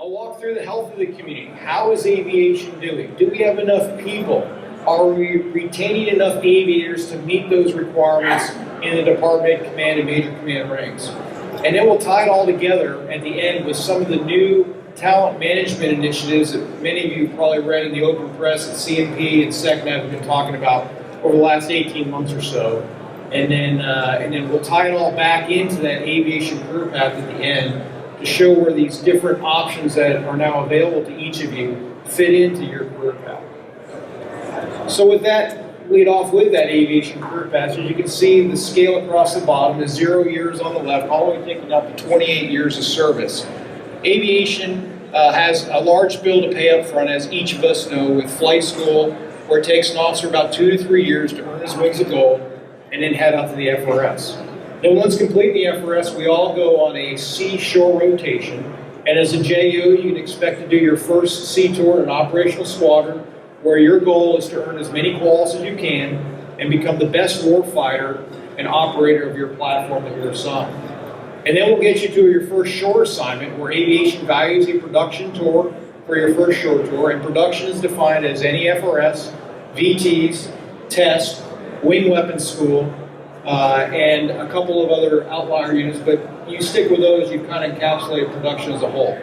I'll walk through the health of the community. How is aviation doing? Do we have enough people? Are we retaining enough aviators to meet those requirements in the department, command, and major command ranks? And then we'll tie it all together at the end with some of the new talent management initiatives that many of you probably read in the open press that CMP and SecNet have been talking about over the last 18 months or so. And then we'll tie it all back into that aviation career path at the end to show where these different options that are now available to each of you fit into your career path. So with that, lead off with that aviation career path. As you can see, the scale across the bottom is 0 years on the left, all the way taking up to 28 years of service. Aviation has a large bill to pay up front, as each of us know, with flight school, where it takes an officer about 2 to 3 years to earn his wings of gold and then head out to the FRS. Then once complete the FRS, we all go on a sea shore rotation. And as a JO, you can expect to do your first sea tour in an operational squadron, where your goal is to earn as many quals as you can and become the best warfighter and operator of your platform that you're assigned. And then we'll get you to your first shore assignment, where aviation values a production tour for your first shore tour, and production is defined as any FRS, VTs, test, wing weapons school, and a couple of other outlier units, but you stick with those, you kind of encapsulate production as a whole.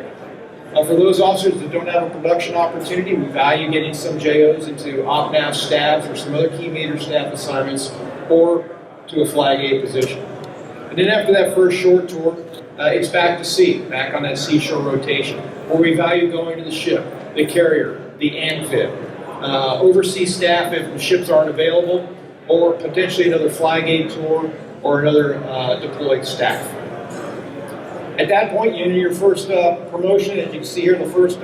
For those officers that don't have a production opportunity, we value getting some JOs into OPNAV staffs or some other key major staff assignments, or to a Flag A position. And then after that first short tour, it's back to sea, back on that seashore rotation, where we value going to the ship, the carrier, the amphib, overseas staff if the ships aren't available, or potentially another Flag A tour or another deployed staff. At that point, you enter your first promotion, as you can see here, the first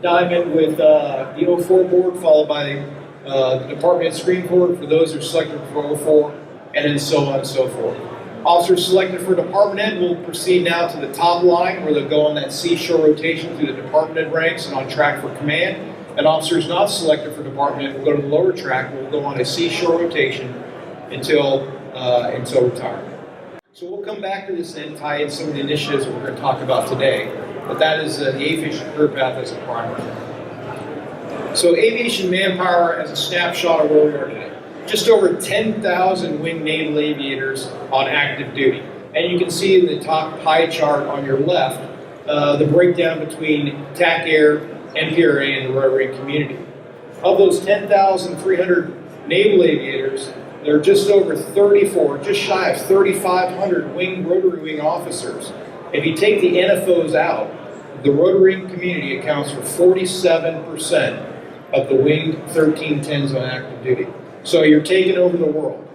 diamond with the 04 board, followed by the Department Screen Board for those who are selected for 04, and then so on and so forth. Officers selected for Department Ed will proceed now to the top line, where they'll go on that seashore rotation through the Department Ed ranks and on track for command. And officers not selected for Department Ed will go to the lower track, will go on a seashore rotation until retirement. So we'll come back to this and tie in some of the initiatives that we're going to talk about today, but that is the aviation career path as a primary. So aviation manpower as a snapshot of where we are today. Just over 10,000 winged naval aviators on active duty. And you can see in the top pie chart on your left, the breakdown between TAC Air, NPRA, and the rotary community. Of those 10,300 naval aviators, there are just over 34, just shy of 3,500 winged rotary wing officers. If you take the NFOs out, the rotary community accounts for 47% of the winged 1310s on active duty. So you're taking over the world.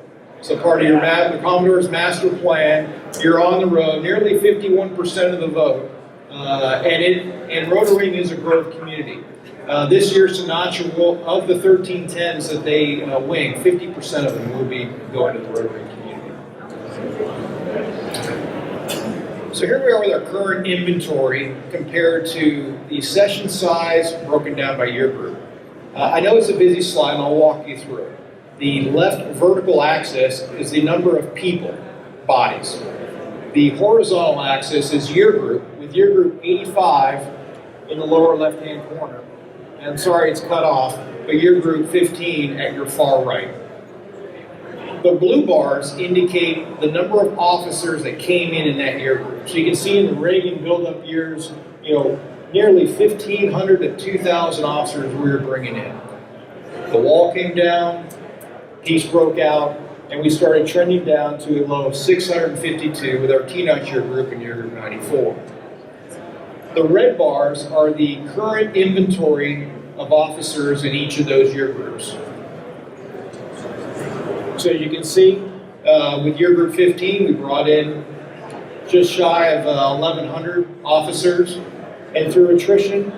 So part of the Commodore's master plan, you're on the road, nearly 51% of the vote, and rotary wing is a growth community. This year, Sinatra will, of the 1310s that they wing, 50% of them will be going to the rotary community. So here we are with our current inventory compared to the session size broken down by year group. I know it's a busy slide, and I'll walk you through it. The left vertical axis is the number of people, bodies. The horizontal axis is year group, with year group 85 in the lower left-hand corner. And I'm sorry it's cut off, but year group 15 at your far right. The blue bars indicate the number of officers that came in that year group. So you can see in the Reagan build-up years, nearly 1,500 to 2,000 officers we were bringing in. The wall came down, peace broke out, and we started trending down to a low of 652 with our T-notch year group in year group 94. The red bars are the current inventory of officers in each of those year groups. So you can see, with year group 15, we brought in just shy of 1,100 officers, and through attrition,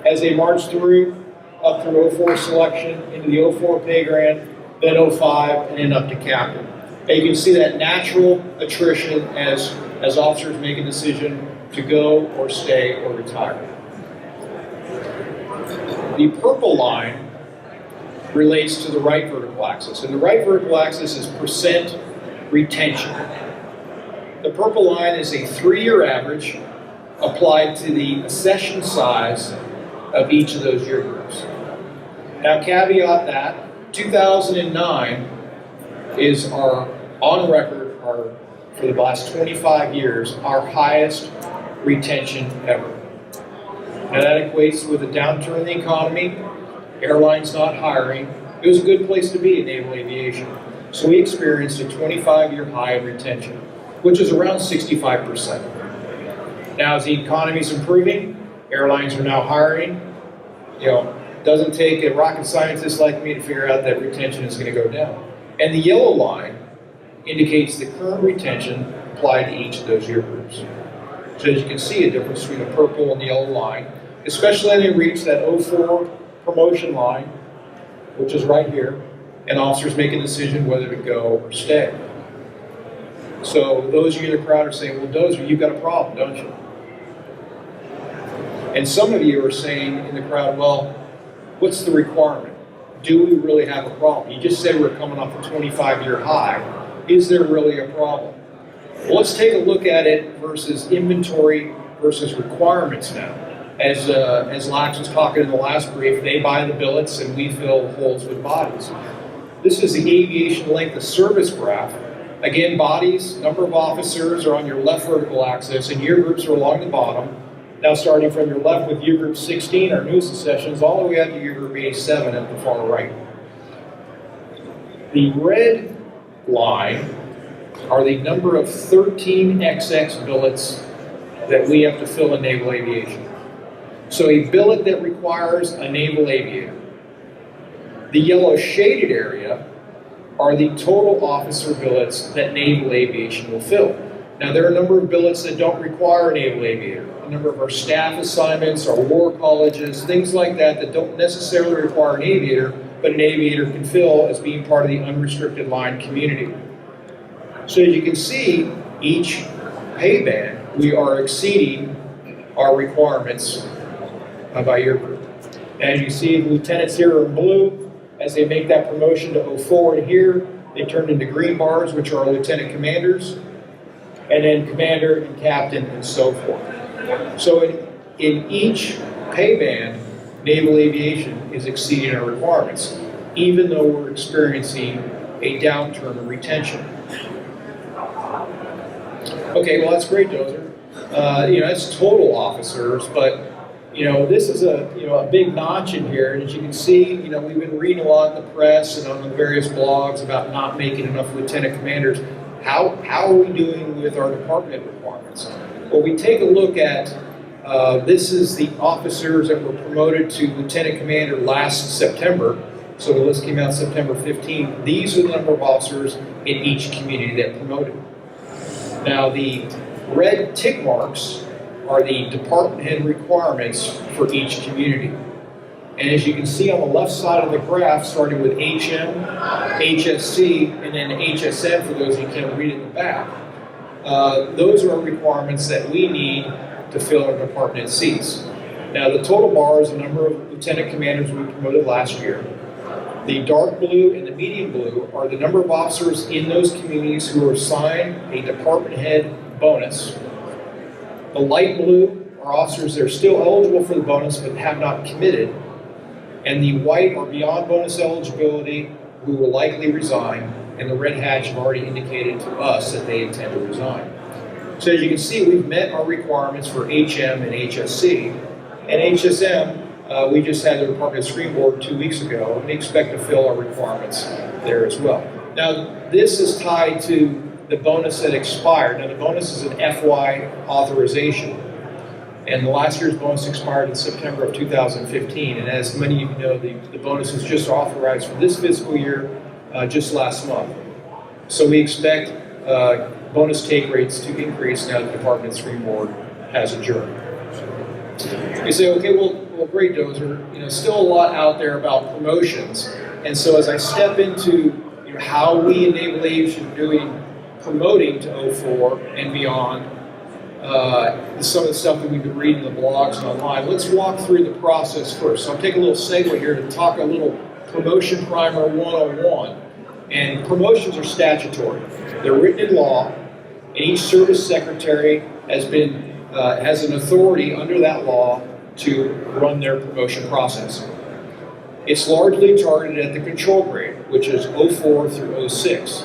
as they marched through, up through 04 selection, into the 04 pay grade, then 05, and then up to captain. And you can see that natural attrition as officers make a decision to go or stay or retire. The purple line relates to the right vertical axis, and the right vertical axis is percent retention. The purple line is a 3-year average applied to the accession size of each of those year groups. Now caveat that, 2009 is our, on record, for the last 25 years, our highest retention ever. Now that equates with a downturn in the economy, airlines not hiring. It was a good place to be in naval aviation. So we experienced a 25-year high in retention, which is around 65%. Now as the economy is improving, airlines are now hiring. It doesn't take a rocket scientist like me to figure out that retention is going to go down. And the yellow line indicates the current retention applied to each of those year groups. So as you can see, a difference between the purple and the yellow line, especially when they reach that 04 promotion line, which is right here, and officers make a decision whether to go or stay. So those of you in the crowd are saying, well, Dozer, you've got a problem, don't you? And some of you are saying in the crowd, well, what's the requirement? Do we really have a problem? You just said we're coming off a 25-year high. Is there really a problem? Well, let's take a look at it versus inventory versus requirements now. As Lax was talking in the last brief, they buy the billets and we fill holes with bodies. This is the aviation length of service graph. Again, bodies, number of officers are on your left vertical axis and year groups are along the bottom. Now starting from your left with year group 16, our newest sessions, all the way up to year group 87 at the far right. The red line are the number of 13XX billets that we have to fill in naval aviation. So a billet that requires a naval aviator. The yellow shaded area are the total officer billets that naval aviation will fill. Now there are a number of billets that don't require a naval aviator. A number of our staff assignments, our war colleges, things like that that don't necessarily require an aviator, but an aviator can fill as being part of the unrestricted line community. So as you can see, each pay band, we are exceeding our requirements by year group. As you see, lieutenants here are in blue. As they make that promotion to 04 and here, they turn into green bars, which are our lieutenant commanders, and then commander and captain and so forth. So in each pay band, naval aviation is exceeding our requirements, even though we're experiencing a downturn in retention. Okay, well that's great, Dozer. That's total officers, but this is a big notch in here, and as you can see, we've been reading a lot in the press and on the various blogs about not making enough lieutenant commanders. How are we doing with our department requirements? Well, we take a look at, this is the officers that were promoted to lieutenant commander last September. So the list came out September 15. These are the number of officers in each community that promoted. Now the red tick marks are the department head requirements for each community. And as you can see on the left side of the graph, starting with HM, HSC, and then HSM, for those who can't read it in the back, those are requirements that we need to fill our department seats. Now the total bar is the number of lieutenant commanders we promoted last year. The dark blue and the medium blue are the number of officers in those communities who are assigned a department head bonus. The light blue are officers that are still eligible for the bonus but have not committed. And the white are beyond bonus eligibility who will likely resign, and the red hatch have already indicated to us that they intend to resign. So as you can see, we've met our requirements for HM and HSC. And HSM, we just had the Department of Screen Board 2 weeks ago, and we expect to fill our requirements there as well. Now, this is tied to the bonus that expired. Now, the bonus is an FY authorization. And the last year's bonus expired in September of 2015. And as many of you know, the bonus was just authorized for this fiscal year just last month. So we expect bonus take rates to increase now that the Department of Screen Board has adjourned. You say, okay, well great, Dozer. Still a lot out there about promotions. And so as I step into how we in naval aviation are doing promoting to 04 and beyond, some of the stuff that we've been reading in the blogs and online. Let's walk through the process first. So I'll take a little segue here to talk a little promotion primer 101. And promotions are statutory. They're written in law, and each service secretary has been has an authority under that law to run their promotion process. It's largely targeted at the control grade, which is 04 through 06.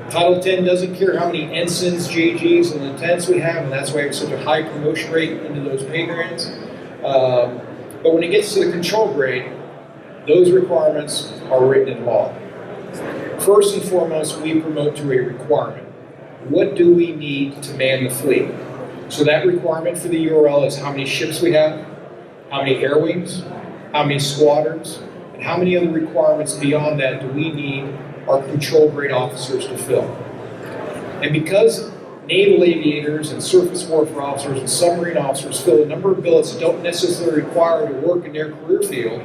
Title 10 doesn't care how many ensigns, JGs, and lieutenants we have, and that's why we have such a high promotion rate into those pay grades. But when it gets to the control grade, those requirements are written in law. First and foremost, we promote to a requirement. What do we need to man the fleet? So that requirement for the URL is how many ships we have, how many air wings, how many squadrons, and how many other requirements beyond that do we need our control grade officers to fill. And because naval aviators and surface warfare officers and submarine officers fill a number of billets that don't necessarily require to work in their career field,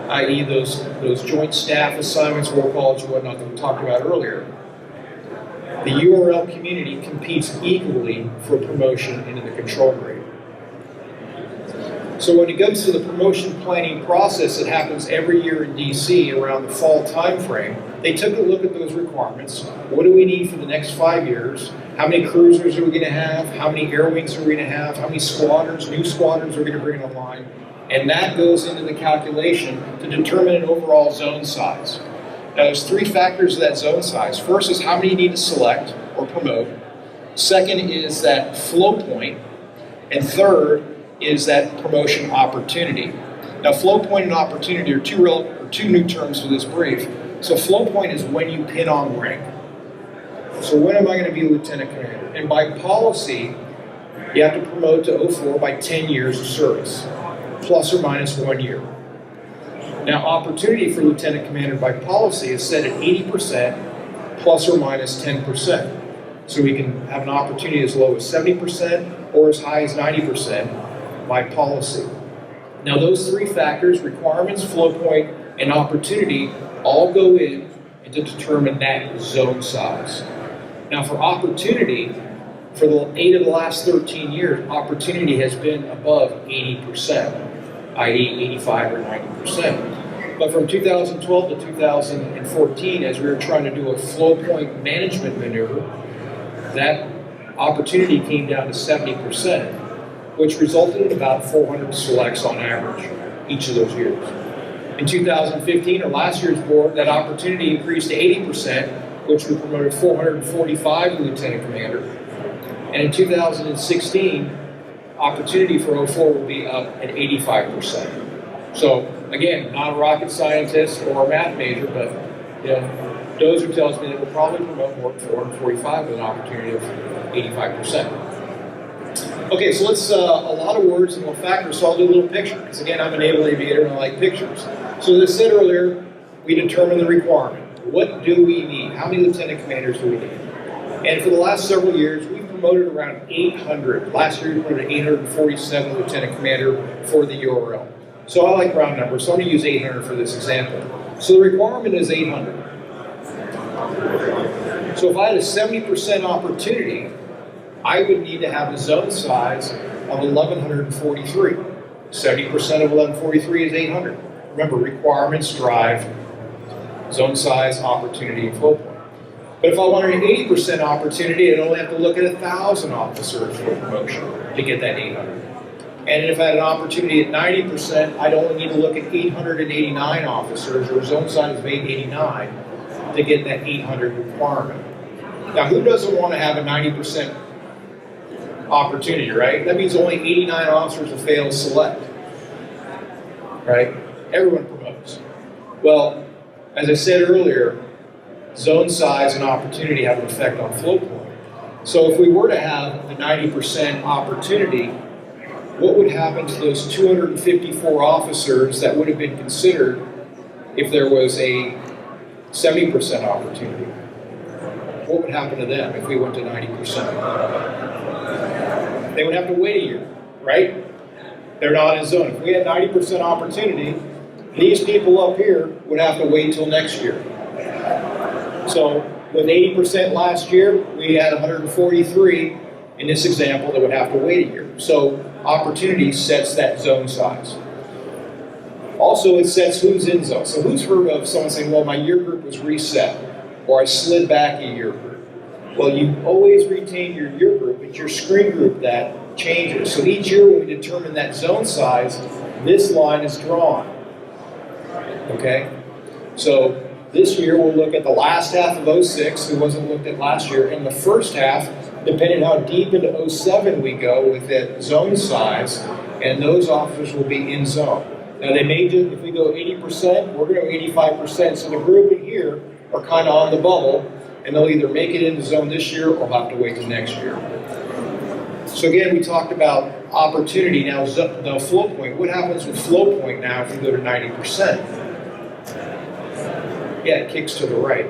i.e. those joint staff assignments, war college, and whatnot that we talked about earlier, the URL community competes equally for promotion into the control grade. So when it comes to the promotion planning process that happens every year in DC around the fall time frame, they took a look at those requirements. What do we need for the next 5 years? How many cruisers are we going to have? How many air wings are we going to have? How many squadrons, new squadrons are we going to bring online? And that goes into the calculation to determine an overall zone size. Now there's 3 factors of that zone size. First is how many you need to select or promote. Second is that flow point. And third is that promotion opportunity. Now flow point and opportunity are two new terms for this brief. So flow point is when you pin on rank. So when am I going to be lieutenant commander? And by policy, you have to promote to 04 by 10 years of service, plus or minus 1 year. Now opportunity for lieutenant commander by policy is set at 80% plus or minus 10%. So we can have an opportunity as low as 70% or as high as 90% by policy. Now those 3 factors, requirements, flow point, and opportunity, all go in to determine that zone size. Now for opportunity, for the 8 of the last 13 years, opportunity has been above 80%, i.e. 85 or 90%. But from 2012 to 2014, as we were trying to do a flow point management maneuver, that opportunity came down to 70%, which resulted in about 400 selects on average each of those years. In 2015, or last year's board, that opportunity increased to 80%, which we promoted 445 to lieutenant commander. And in 2016, opportunity for 04 will be up at 85%. So again, not a rocket scientist or a math major, but Dozer tells me that we'll probably promote more than 445 with an opportunity of 85%. Okay, so let's, a lot of words and little factors, so I'll do a little picture, because again, I'm a naval aviator and I like pictures. So as I said earlier, we determine the requirement. What do we need? How many lieutenant commanders do we need? And for the last several years, we've promoted around 800. Last year, we promoted 847 lieutenant commander for the URL. So I like round numbers, so I'm going to use 800 for this example. So the requirement is 800. So if I had a 70% opportunity, I would need to have a zone size of 1,143. 70% of 1,143 is 800. Remember, requirements drive zone size, opportunity, and flow point. But if I wanted an 80% opportunity, I'd only have to look at 1,000 officers for promotion to get that 800. And if I had an opportunity at 90%, I'd only need to look at 889 officers, or a zone size of 889, to get that 800 requirement. Now, who doesn't want to have a 90% opportunity, right? That means only 89 officers will fail to select, right? Everyone promotes. Well, as I said earlier, zone size and opportunity have an effect on flow point. So if we were to have the 90% opportunity, what would happen to those 254 officers that would have been considered if there was a 70% opportunity? What would happen to them if we went to 90%? They would have to wait a year, right? They're not in zone. If we had 90% opportunity, these people up here would have to wait till next year. So with 80% last year, we had 143 in this example that would have to wait a year. So opportunity sets that zone size. Also, it sets who's in zone. So who's heard of someone saying, well, my year group was reset, or I slid back a year group? Well, you always retain your year group, it's your screen group that changes. So each year when we determine that zone size, this line is drawn, okay? So this year we'll look at the last half of 06, who wasn't looked at last year, and the first half, depending how deep into 07 we go with that zone size, and those officers will be in zone. Now they may do, if we go 80%, we're gonna go 85%, so the group in here are kind of on the bubble, and they'll either make it into zone this year or have to wait till next year. So again, we talked about opportunity. Now the flow point, what happens with flow point now if you go to 90%? Yeah, it kicks to the right.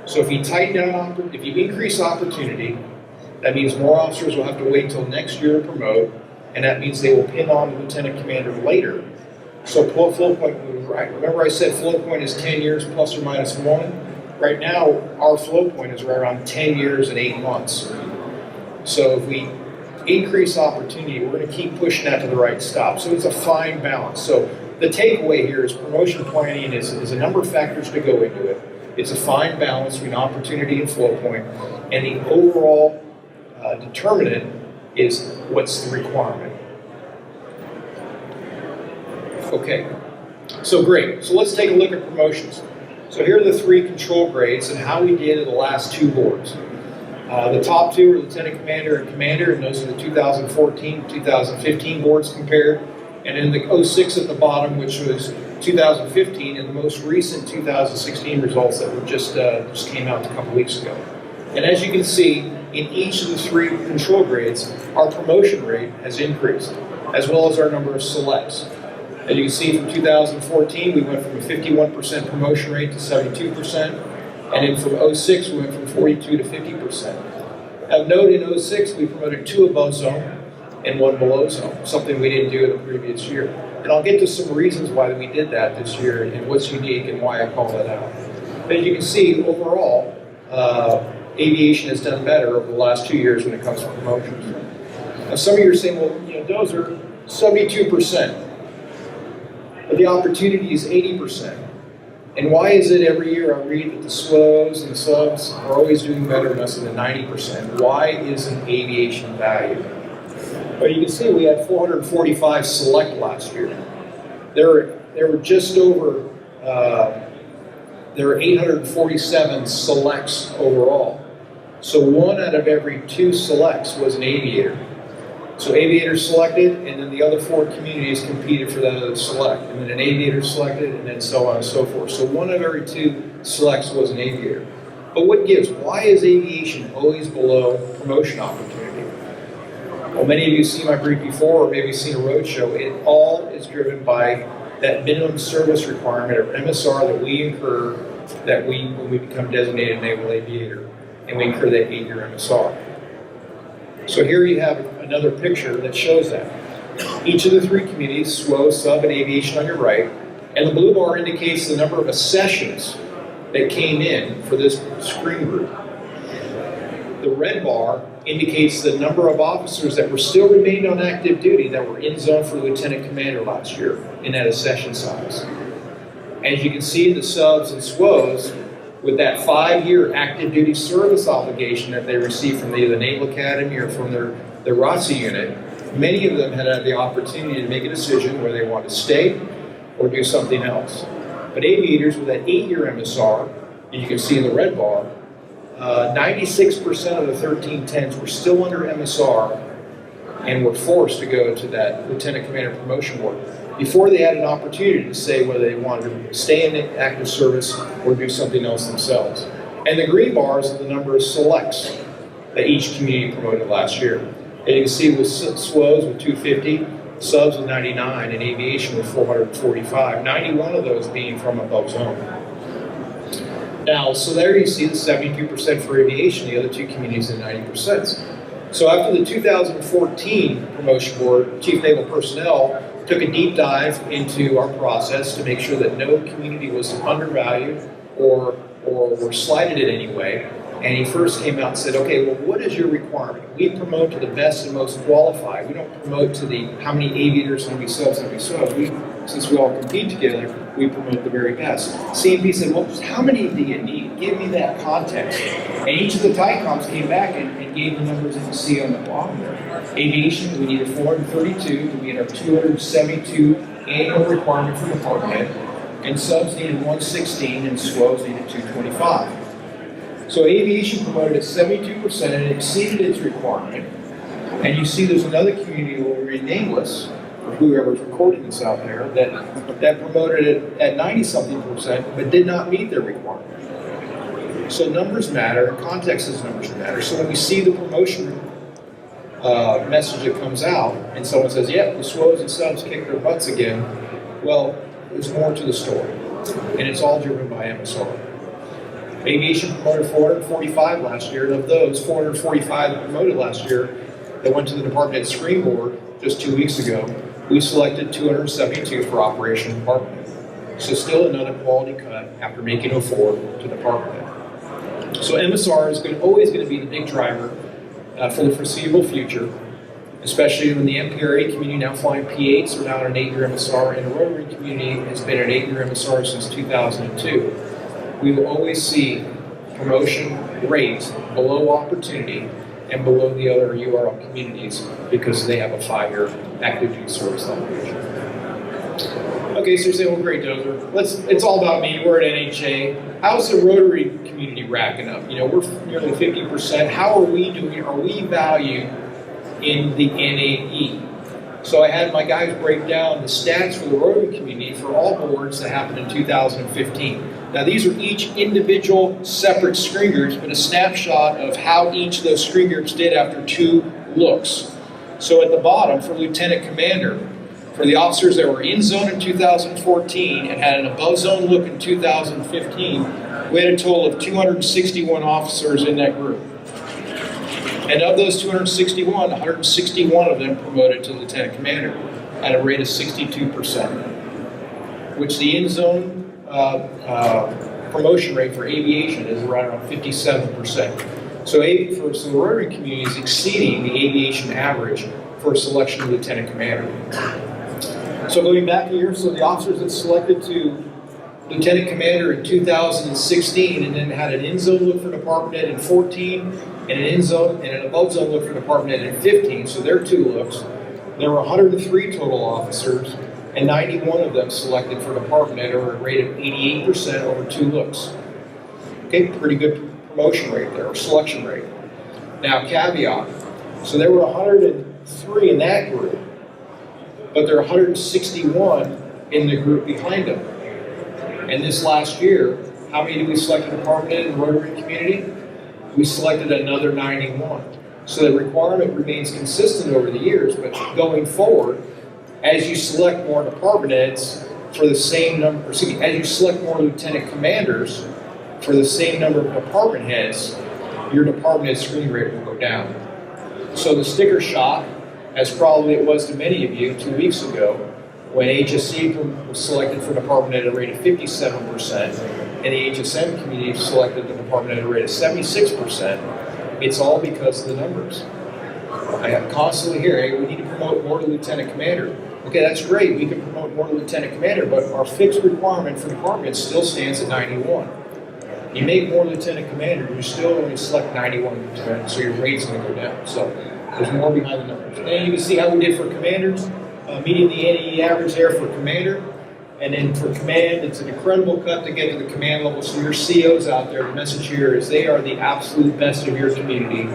So if you tighten down, if you increase opportunity, that means more officers will have to wait till next year to promote, and that means they will pin on the lieutenant commander later. So flow point moves right. Remember I said flow point is 10 years plus or minus 1? Right now, our flow point is right around 10 years and 8 months. So if we increase opportunity, we're going to keep pushing that to the right stop. So it's a fine balance. So the takeaway here is promotion planning is a number of factors to go into it. It's a fine balance between opportunity and flow point, and the overall determinant is what's the requirement. Okay, so great. So let's take a look at promotions. So here are the 3 control grades and how we did in the last 2 boards. The top 2 are Lieutenant Commander and Commander, and those are the 2014, 2015 boards compared. And then the 06 at the bottom, which was 2015, and the most recent 2016 results that were just came out a couple weeks ago. And as you can see, in each of the 3 control grades, our promotion rate has increased, as well as our number of selects. As you can see, from 2014, we went from a 51% promotion rate to 72%, and then from 06, we went from 42 to 50%. Now note in 06, we promoted 2 above zone and 1 below zone, something we didn't do in the previous year. And I'll get to some reasons why we did that this year and what's unique and why I call that out. But as you can see, overall, aviation has done better over the last 2 years when it comes to promotions. Now some of you are saying, well, those are 72%. But the opportunity is 80%. And why is it every year I read that the SWOs and the subs are always doing better than us in the 90%? Why isn't aviation valued? Well, you can see we had 445 select last year. There were just over, there were 847 selects overall. So 1 out of every 2 selects was an aviator. So aviators selected, and then the other 4 communities competed for that other select. And then an aviator selected, and then so on and so forth. So 1 out of every 2 selects was an aviator. But what gives? Why is aviation always below promotion opportunity? Well, many of you see my brief before, or maybe seen a roadshow. It all is driven by that minimum service requirement, or MSR, that we incur when we become designated naval aviator, and we incur that 8-year MSR. So here you have another picture that shows that. Each of the 3 communities, SWO, sub, and aviation on your right, and the blue bar indicates the number of accessions that came in for this screen group. The red bar indicates the number of officers that were still remained on active duty that were in zone for Lieutenant Commander last year in that accession size. As you can see, the subs and SWOs, with that 5-year active duty service obligation that they received from either the Naval Academy or from their ROTC unit, many of them had the opportunity to make a decision whether they want to stay or do something else. But aviators with that 8-year MSR, and you can see in the red bar, 96% of the 1310s were still under MSR and were forced to go to that Lieutenant Commander promotion board before they had an opportunity to say whether they wanted to stay in the active service or do something else themselves. And the green bars are the number of selects that each community promoted last year. And you can see with SWOs with 250, subs with 99, and aviation with 445, 91 of those being from above zone. Now, so there you see the 72% for aviation, the other 2 communities at 90%. So after the 2014 promotion board, Chief Naval Personnel took a deep dive into our process to make sure that no community was undervalued or were slighted in any way. And he first came out and said, okay, well, what is your requirement? We promote to the best and most qualified. We don't promote to the how many aviators, how many subs, how many subs. Since we all compete together, we promote the very best. CMP said, well, how many do you need? Give me that context. And each of the TICOMs came back and gave the numbers that you see on the bottom there. Aviation, we needed 432 to meet our 272 annual requirement for department head. And subs needed 116 and SWOs needed 225. So aviation promoted at 72% and exceeded its requirement. And you see there's another community where we remain nameless, or whoever's recording this out there, that promoted it at 90-something% but did not meet their requirement. So numbers matter, and context is numbers matter. So when we see the promotion message that comes out, and someone says, yep, the SWOs and subs kicked their butts again, well, there's more to the story. And it's all driven by MSR. Aviation promoted 445 last year, and of those 445 that promoted last year that went to the department head screen board just 2 weeks ago, we selected 272 for operation department head. So still another quality cut after making 04 to department head. So MSR is always going to be the big driver for the foreseeable future, especially when the MPRA community now flying P8s are now at an 8-year MSR, and the Rotary community has been at an 8-year MSR since 2002. We will always see promotion rates below opportunity and below the other URL communities because they have a 5-year active duty service obligation. Okay, so you're saying, well, great, Dozer. It's all about me. We're at NHA. How's the Rotary community racking up? You know, we're nearly 50%. How are we doing? Are we valued in the NAE? So I had my guys break down the stats for the Rotary community for all boards that happened in 2015. Now these are each individual separate screen groups, but a snapshot of how each of those screen groups did after 2 looks. So at the bottom for Lieutenant Commander, for the officers that were in zone in 2014 and had an above zone look in 2015, we had a total of 261 officers in that group. And of those 261, 161 of them promoted to Lieutenant Commander at a rate of 62%, which the in-zone promotion rate for aviation is right around 57%. So the Rotary community is exceeding the aviation average for a selection of Lieutenant Commander. So going back a year, so the officers that selected to Lieutenant Commander in 2016 and then had an in-zone look for department head in 14 and an in-zone and an above-zone look for department head in 15, so their 2 looks. There were 103 total officers and 91 of them selected for department head or a rate of 88% over 2 looks. Okay, pretty good promotion rate there, or selection rate. Now caveat, so there were 103 in that group, but there are 161 in the group behind them. And this last year, how many did we select in department head in the Rotary community? We selected another 91. So the requirement remains consistent over the years, but going forward, as you select more department heads for the same number, as you select more lieutenant commanders for the same number of department heads, your department head screen rate will go down. So the sticker shock, as probably it was to many of you 2 weeks ago, when HSC was selected for department at a rate of 57%, and the HSM community selected the department at a rate of 76%, it's all because of the numbers. I am constantly hearing, hey, we need to promote more to lieutenant commander. Okay, that's great, we can promote more to lieutenant commander, but our fixed requirement for department still stands at 91. You make more lieutenant commander, you still only select 91 lieutenant, so your rate's going to go down. So there's more behind the numbers. And you can see how we did for commanders, meeting the NAE average there for commander. And then for command, it's an incredible cut to get to the command level. So your COs out there, the message here is they are the absolute best of your community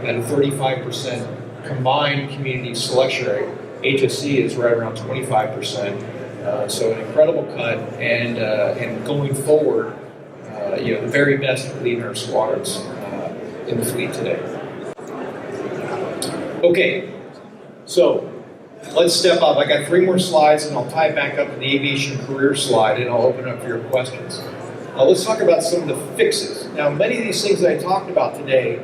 at a 35% combined community selection rate. HSC is right around 25%. So an incredible cut, and going forward, the very best leading our squadrons in the fleet today. Okay, so let's step up. I got 3 more slides, and I'll tie it back up to the aviation career slide, and I'll open up for your questions. Let's talk about some of the fixes. Now, many of these things that I talked about today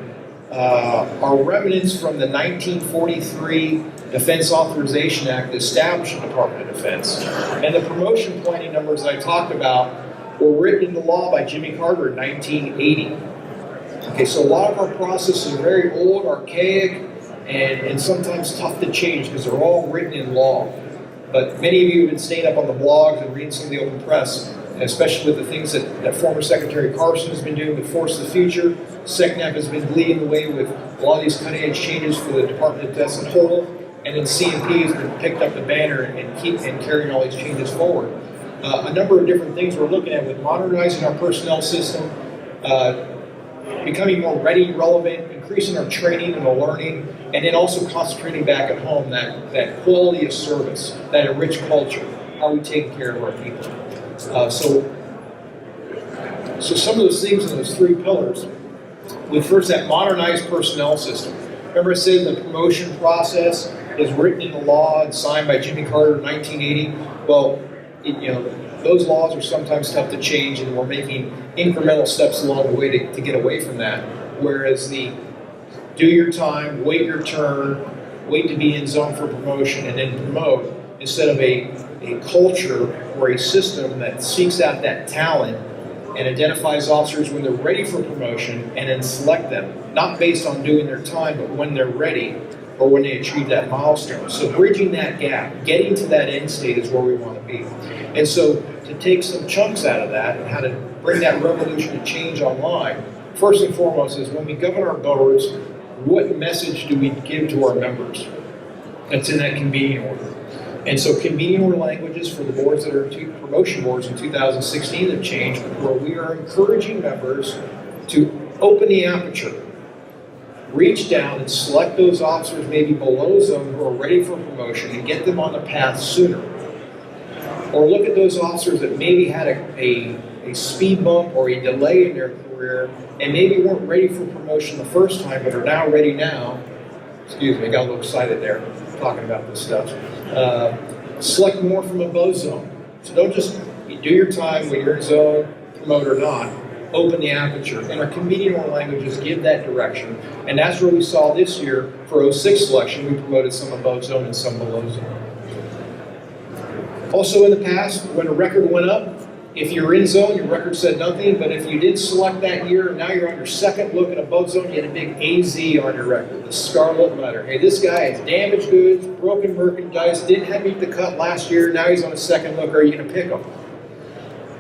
are remnants from the 1943 Defense Authorization Act that established the Department of Defense. And the promotion planning numbers that I talked about were written into law by Jimmy Carter in 1980. Okay, so a lot of our processes are very old, archaic, and sometimes tough to change because they're all written in law. But many of you have been staying up on the blogs and reading some of the open press, and especially with the things that former Secretary Carson has been doing with Force of the Future. SecNap has been leading the way with a lot of these cutting-edge changes for the Department as a whole, and then CMP has been picked up the banner and carrying all these changes forward. A number of different things we're looking at with modernizing our personnel system, becoming more ready, relevant, increasing our training and our learning, and then also concentrating back at home that quality of service, that enriched culture. How are we taking care of our people? So some of those things in those three pillars. With first that modernized personnel system. Remember I said the promotion process is written in the law and signed by Jimmy Carter in 1980. Well, those laws are sometimes tough to change, and we're making incremental steps along the way to get away from that. Whereas the do your time, wait your turn, wait to be in zone for promotion, and then promote, instead of a culture or a system that seeks out that talent and identifies officers when they're ready for promotion and then select them, not based on doing their time, but when they're ready or when they achieve that milestone. So bridging that gap, getting to that end state is where we want to be. And so to take some chunks out of that and how to bring that revolution of change online, first and foremost is when we govern our boards, what message do we give to our members? That's in that convening order. And so convening order languages for the boards that are promotion boards in 2016 have changed, where we are encouraging members to open the aperture, reach down and select those officers maybe below zone who are ready for promotion and get them on the path sooner. Or look at those officers that maybe had a speed bump or a delay in their career and maybe weren't ready for promotion the first time but are now ready now. Excuse me, I got a little excited there talking about this stuff. Select more from above zone. So don't just do your time when you're in zone, promote or not. Open the aperture. And our convening order languages give that direction. And that's where we saw this year for 06 selection, we promoted some above zone and some below zone. Also in the past, when a record went up, if you're in zone, your record said nothing, but if you did select that year, and now you're on your second look at above zone, you had a big AZ on your record, the scarlet letter. Hey, this guy has damaged goods, broken merchandise, didn't meet the cut last year, now he's on a second look. Are you going to pick him?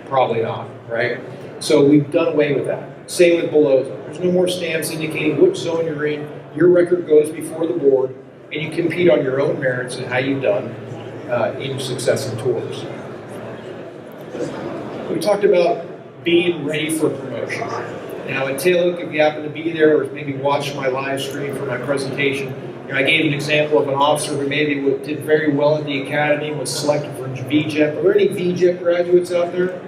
Probably not, right? So we've done away with that. Same with below zone. There's no more stamps indicating which zone you're in. Your record goes before the board, and you compete on your own merits and how you've done in successive tours. We talked about being ready for promotion. Now at Taylor, if you happen to be there or maybe watch my live stream for my presentation, I gave an example of an officer who maybe did very well at the academy and was selected for VJEP. Are there any VJEP graduates out there?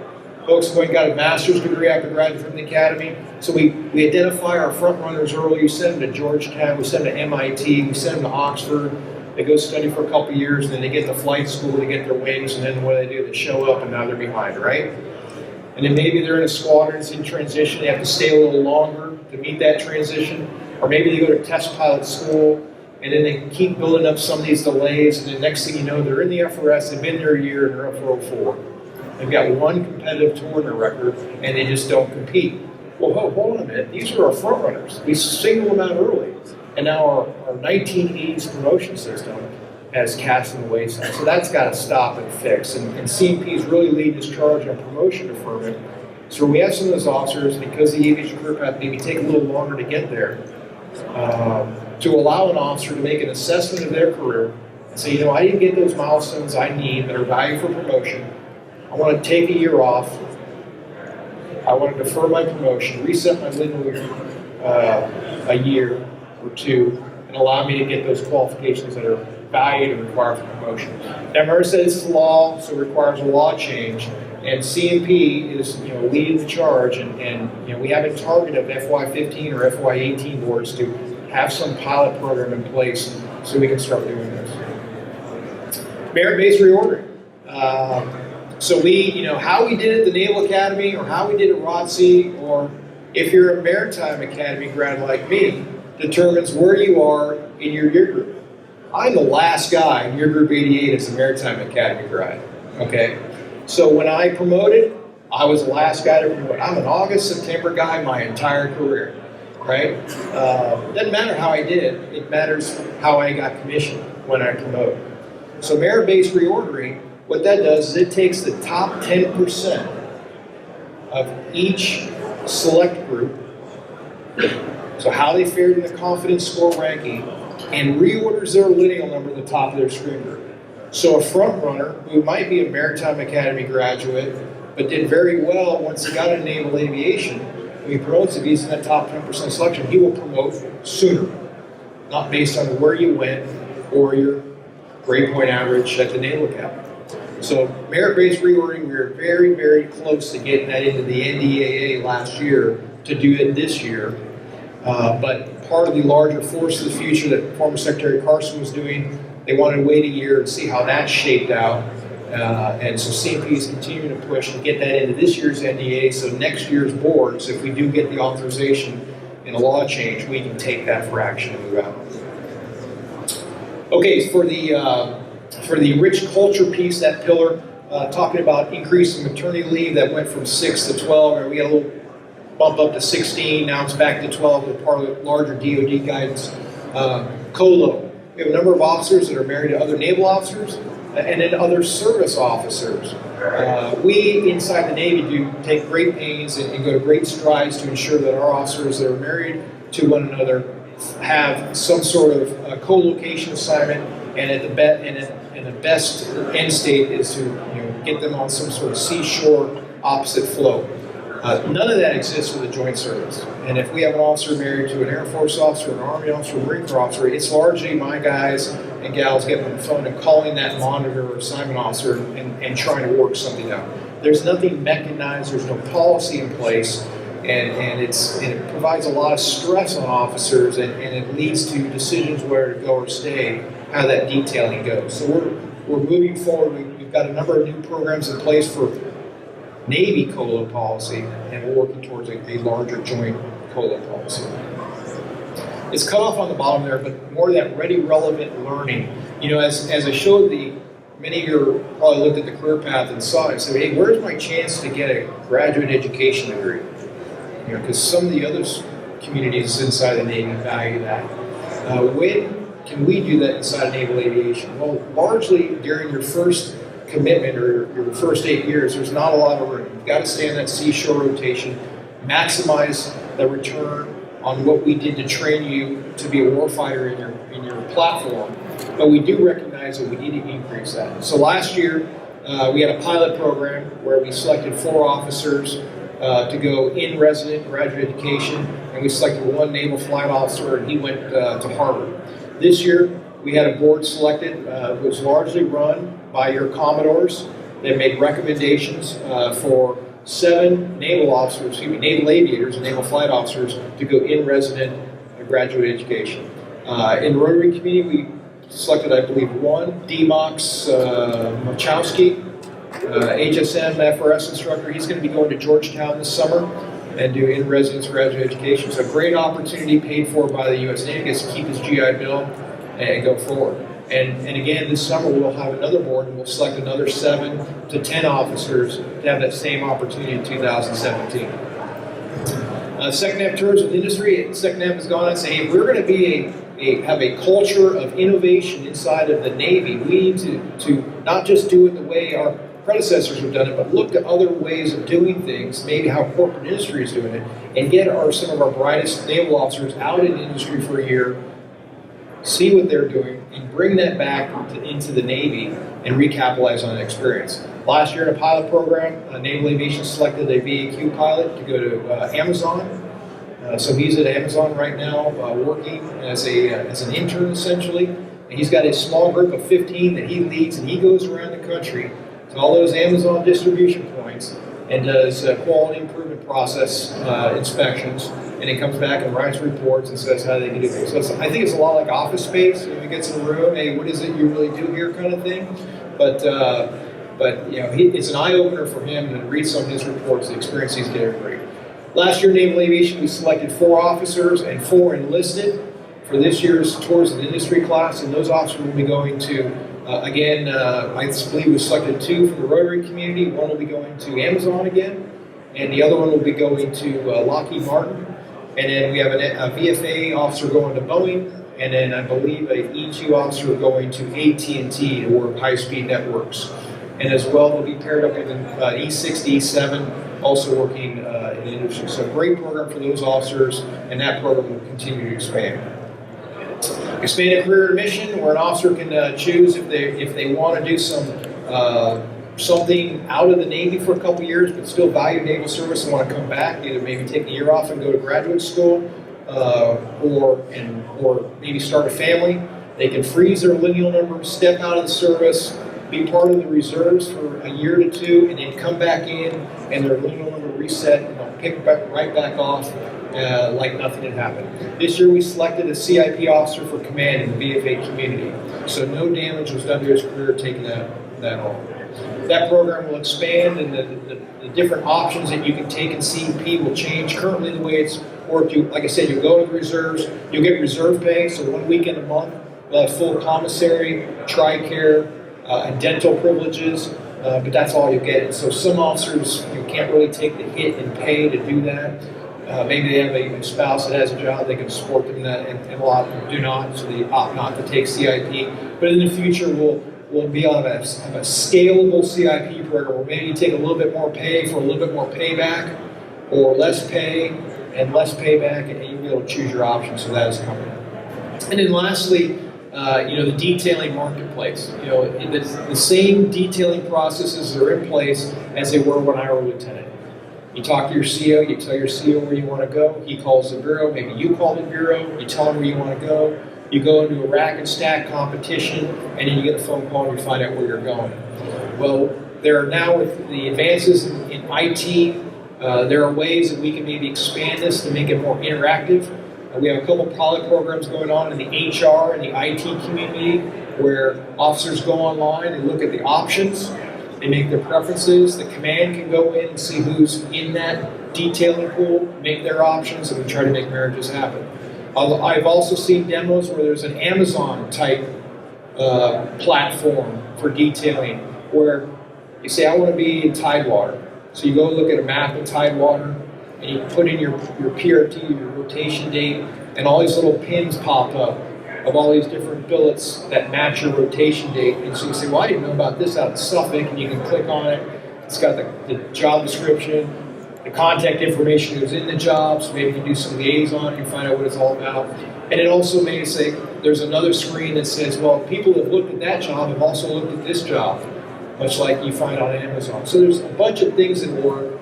Folks who got a master's degree after graduating from the academy. So we identify our front runners early. We send them to Georgetown, we send them to MIT, we send them to Oxford. They go study for a couple years, and then they get to flight school to get their wings, and then what do? They show up, and now they're behind, right? And then maybe they're in a squadron, it's in transition, they have to stay a little longer to meet that transition. Or maybe they go to test pilot school, and then they keep building up some of these delays, and the next thing you know, they're in the FRS, they've been there a year, and they're up for 04. They've got one competitive tour in their record, and they just don't compete. Well, hold on a minute, these are our front runners. We single them out early. And now our 1980s promotion system has cast them away. So that's got to stop and fix. And CMP is really leading this charge on promotion deferment. So we have some of those officers, because the aviation career path maybe take a little longer to get there, to allow an officer to make an assessment of their career and say, I didn't get those milestones I need that are valued for promotion. I want to take a year off. I want to defer my promotion, reset my legal a year or two, and allow me to get those qualifications that are valued and required for promotion. Now, remember, says it's law, so it requires a law change, and CMP is leading the charge, and we have a target of FY15 or FY18 boards to have some pilot program in place so we can start doing this. Merit-based reordering. So how we did it at the Naval Academy, or how we did it at ROTC, or if you're a Maritime Academy grad like me, determines where you are in your year group. I'm the last guy in year group 88 as a Maritime Academy grad, okay? So when I promoted, I was the last guy to promote. I'm an August, September guy my entire career. right? Doesn't matter how I did, it matters how I got commissioned when I promote. So merit-based reordering, what that does is it takes the top 10% of each select group, so how they fared in the confidence score ranking, and reorders their lineal number at the top of their screen group. So a front runner who might be a Maritime Academy graduate, but did very well once he got into naval aviation, when he promotes, if he's in that top 10% selection, he will promote sooner, not based on where you went or your grade point average at the Naval Academy. So merit-based reordering, we were very, very close to getting that into the NDAA last year to do it this year. But part of the larger force of the future that former Secretary Carson was doing, they wanted to wait a year and see how that shaped out. And so CMP is continuing to push and get that into this year's NDA, so next year's boards, if we do get the authorization in a law change, we can take that for action and move out. Okay, for the rich culture piece, that pillar, talking about increasing maternity leave that went from 6 to 12, or we got a little bump up to 16, now it's back to 12 as part of the larger DoD guidance. COLO, we have a number of officers that are married to other naval officers, and then other service officers. We inside the Navy do take great pains and go to great strides to ensure that our officers that are married to one another have some sort of co-location assignment, and at the best end state is to get them on some sort of seashore opposite flow. None of that exists with a joint service. And if we have an officer married to an Air Force officer, an Army officer, a Marine Corps officer, it's largely my guys and gals getting on the phone and calling that monitor or assignment officer and trying to work something out. There's nothing mechanized, there's no policy in place, and it provides a lot of stress on officers, and it leads to decisions where to go or stay, how that detailing goes. So we're moving forward. We've got a number of new programs in place for Navy COLO policy, and we're working towards a larger joint COLO policy. It's cut off on the bottom there, but more of that ready, relevant learning. As I showed many of you probably looked at the career path and saw it and said, hey, where's my chance to get a graduate education degree? Because some of the other communities inside the Navy value that. When can we do that inside of naval aviation? Well, largely during your first commitment or your first 8 years, there's not a lot of room. You've got to stay on that seashore rotation, maximize the return on what we did to train you to be a warfighter in your platform. But we do recognize that we need to increase that. So last year, we had a pilot program where we selected 4 officers to go in resident graduate education, and we selected 1 naval flight officer, and he went to Harvard. This year, we had a board selected. It was largely run by your Commodores. They made recommendations for 7 naval officers, naval aviators and naval flight officers to go in resident graduate education. In the Rotary community, we selected, I believe, 1 DMOX Machowski, HSM FRS instructor. He's going to be going to Georgetown this summer and do in residence graduate education. So a great opportunity paid for by the U.S. Navy, gets to keep his GI Bill and go forward. And again, this summer we'll have another board and we'll select another 7 to 10 officers to have that same opportunity in 2017. Second half tours with industry. Second half has gone on and say, hey, if we're going to be have a culture of innovation inside of the Navy, we need to not just do it the way our predecessors have done it, but look to other ways of doing things, maybe how corporate industry is doing it, and get some of our brightest naval officers out in industry for a year, see what they're doing, and bring that back into the Navy and recapitalize on that experience. Last year in a pilot program, Naval Aviation selected a VAQ pilot to go to Amazon. So he's at Amazon right now working as an intern essentially. And he's got a small group of 15 that he leads, and he goes around the country to all those Amazon distribution points and does quality improvement process inspections, and he comes back and writes reports and says how they can do things. So I think it's a lot like Office Space. He gets in the room, hey, what is it you really do here, kind of thing. But it's an eye opener for him to read some of his reports. The experience he's getting great. Last year in Naval Aviation, we selected 4 officers and 4 enlisted for this year's Tours of Industry class, and those officers will be going to I believe we selected 2 from the Rotary community. 1 will be going to Amazon again, and the other one will be going to Lockheed Martin. And then we have a VFA officer going to Boeing, and then I believe a E2 officer going to AT&T to work high-speed networks. And as well, they'll be paired up with an E6 to E7, also working in the industry. So a great program for those officers, and that program will continue to expand. Expanded career admission, where an officer can choose if they want to do something out of the Navy for a couple years, but still value naval service and want to come back, either maybe take a year off and go to graduate school, or maybe start a family. They can freeze their lineal number, step out of the service, be part of the reserves for a year to two, and then come back in, and their lineal number reset, and they'll pick right back off like nothing had happened. This year we selected a CIP officer for command in the VFA community, so no damage was done to his career taking that on. That program will expand, and the different options that you can take in CEP will change. Currently, the way it's worked, like I said, you'll go to the reserves, you'll get reserve pay, so 1 weekend a month, we'll have full commissary, TRICARE, and dental privileges, but that's all you get. So some officers, you can't really take the hit and pay to do that. Maybe they have a spouse that has a job, they can support them in that, and a lot of them do not, so they opt not to take CIP. But in the future, we'll be on a scalable CIP program where maybe you take a little bit more pay for a little bit more payback, or less pay and less payback, and you'll be able to choose your options. So that is coming. And then lastly, the detailing marketplace. The same detailing processes are in place as they were when I was a lieutenant. You talk to your CO, you tell your CO where you want to go, he calls the bureau, maybe you call the bureau, you tell him where you want to go, you go into a rack and stack competition, and then you get a phone call and you find out where you're going. Well, there are now, with the advances in IT, there are ways that we can maybe expand this to make it more interactive. We have a couple pilot programs going on in the HR and the IT community where officers go online and look at the options. They make their preferences. The command can go in and see who's in that detailing pool, make their options, and we try to make marriages happen. I've also seen demos where there's an Amazon type platform for detailing where you say, I want to be in Tidewater. So you go look at a map of Tidewater, and you put in your PRT, your rotation date, and all these little pins pop up of all these different billets that match your rotation date. And so you say, well, I didn't know about this out in Suffolk, and you can click on it. It's got the job description, the contact information goes in the job, so maybe you can do some liaison and find out what it's all about. And it also may say, there's another screen that says, well, people that have looked at that job have also looked at this job, much like you find on Amazon. So there's a bunch of things that work.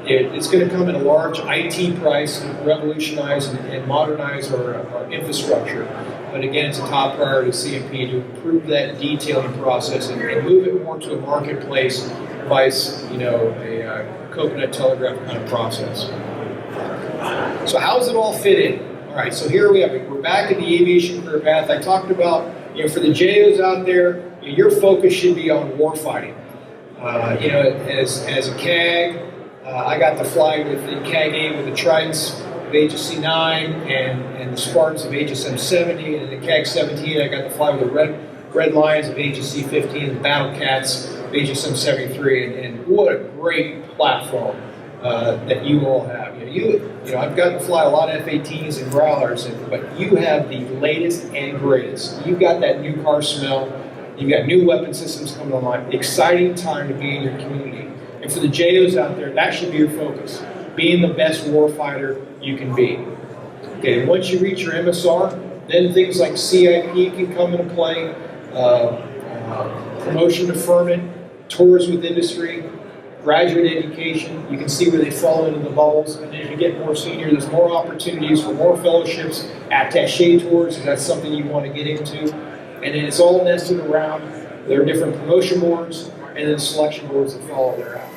It's going to come at a large IT price and revolutionize and modernize our infrastructure. But again, it's a top priority of CMP to improve that detailing process and move it more to a marketplace vice, a coconut telegraph kind of process. So how does it all fit in? All right, so here we have it. We're back in the aviation career path. I talked about, for the JOs out there, your focus should be on warfighting. As a CAG, I got to fly in CAG 8 with the Tridents of HSC 9 and the Spartans of HSM 70, and in the CAG 17 I got to fly with the Red Lions of HSC 15 and the Battle Cats of HSM 73, and what a great platform that you all have. I've gotten to fly a lot of F-18s and Growlers, but you have the latest and greatest. You've got that new car smell. You've got new weapon systems coming online. Exciting time to be in your community. And for the JOs out there, that should be your focus. Being the best warfighter you can be. Okay, once you reach your MSR, then things like CIP can come into play, promotion deferment, tours with industry, graduate education. You can see where they fall into the bubbles. And as you get more senior, there's more opportunities for more fellowships, attaché tours, if that's something you want to get into. And then it's all nested around. There are different promotion boards and then selection boards that follow thereafter.